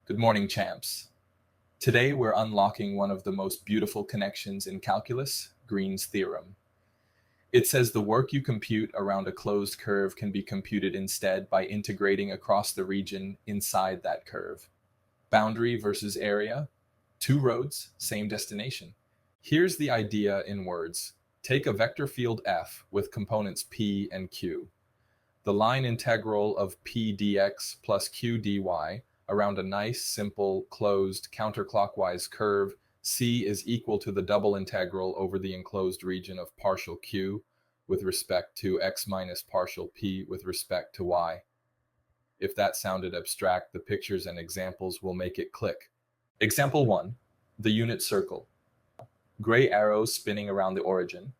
Good morning, champs. Today we're unlocking one of the most beautiful connections in calculus, Green's theorem. It says the work you compute around a closed curve can be computed instead by integrating across the region inside that curve. Boundary versus area, two roads, same destination. Here's the idea in words. Take a vector field F with components P and Q. The line integral of P dx plus Q dy around a nice, simple, closed, counterclockwise curve, C is equal to the double integral over the enclosed region of partial Q with respect to x minus partial P with respect to y. If that sounded abstract, the pictures and examples will make it click. Example 1. The unit circle. Gray arrows spinning around the origin.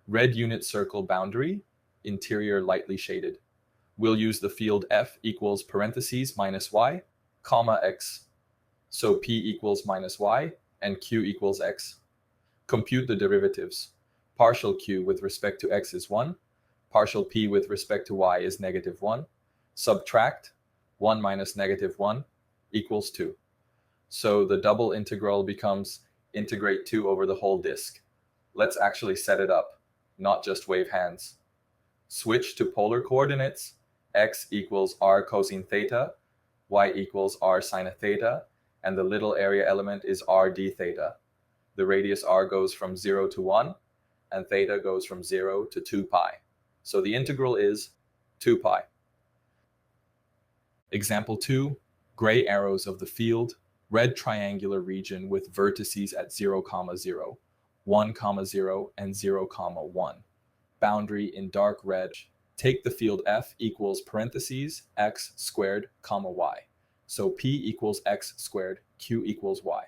Red unit circle boundary, interior lightly shaded. We'll use the field F equals parentheses minus y, comma x. So P equals minus y and Q equals x. Compute the derivatives. Partial Q with respect to x is 1. Partial P with respect to y is negative 1. Subtract 1 minus negative 1 equals 2. So the double integral becomes integrate 2 over the whole disk. Let's actually set it up, not just wave hands. Switch to polar coordinates. X equals r cosine theta, y equals r sine theta, and the little area element is r d theta. The radius r goes from 0 to 1, and theta goes from 0 to 2 pi. So the integral is 2 pi. Example 2, gray arrows of the field, red triangular region with vertices at 0, 0, 1, 0, and 0, 1. Boundary in dark red. Take the field F equals parentheses x squared, y. So P equals x squared, Q equals y.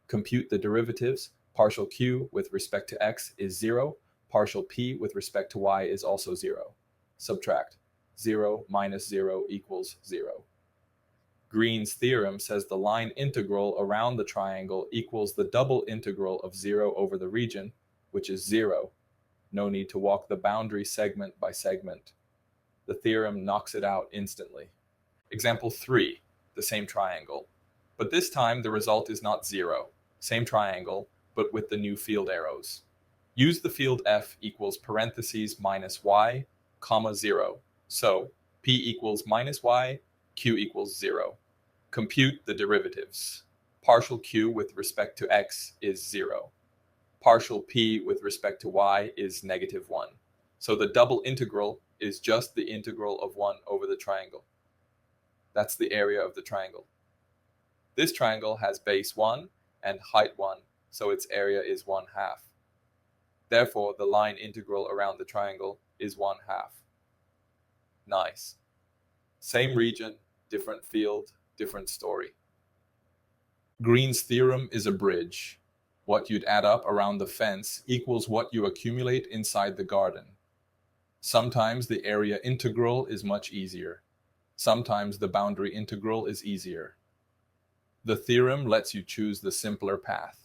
Compute the derivatives. Partial Q with respect to x is 0. Partial P with respect to y is also 0. Subtract. 0 minus 0 equals 0. Green's theorem says the line integral around the triangle equals the double integral of 0 over the region, which is 0. No need to walk the boundary segment by segment. The theorem knocks it out instantly. Example 3, the same triangle. But this time the result is not 0. Same triangle, but with the new field arrows. Use the field F equals parentheses minus y, 0. So P equals minus y, Q equals 0. Compute the derivatives. Partial Q with respect to x is 0. Partial P with respect to y is negative 1. So the double integral is just the integral of 1 over the triangle. That's the area of the triangle. This triangle has base 1 and height 1, so its area is 1/2. Therefore, the line integral around the triangle is 1/2. Nice. Same region, different field, different story. Green's theorem is a bridge. What you'd add up around the fence equals what you accumulate inside the garden. Sometimes the area integral is much easier. Sometimes the boundary integral is easier. The theorem lets you choose the simpler path.